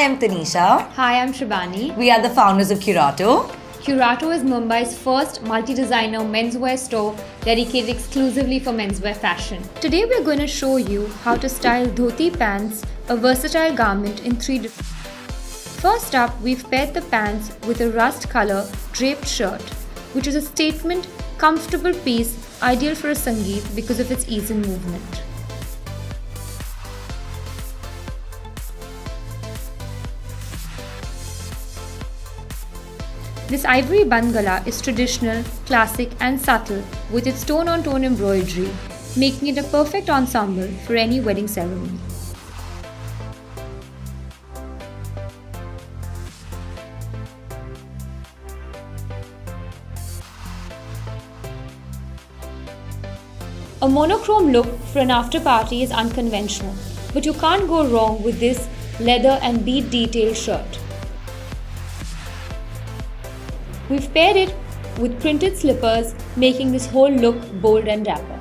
I'm Tanisha. Hi, I'm Shibani. We are the founders of Curato. Curato is Mumbai's first multi-designer menswear store dedicated exclusively for menswear fashion. Today we're going to show you how to style dhoti pants, a versatile garment in 3 different. First up, we've paired the pants with a rust color draped shirt, which is a statement, comfortable piece ideal for a sangeet because of its ease in movement. This ivory bangala is traditional, classic and subtle with its tone-on-tone embroidery, making it a perfect ensemble for any wedding ceremony. A monochrome look for an after party is unconventional, but you can't go wrong with this leather and bead detail shirt. We've paired it with printed slippers, making this whole look bold and dapper.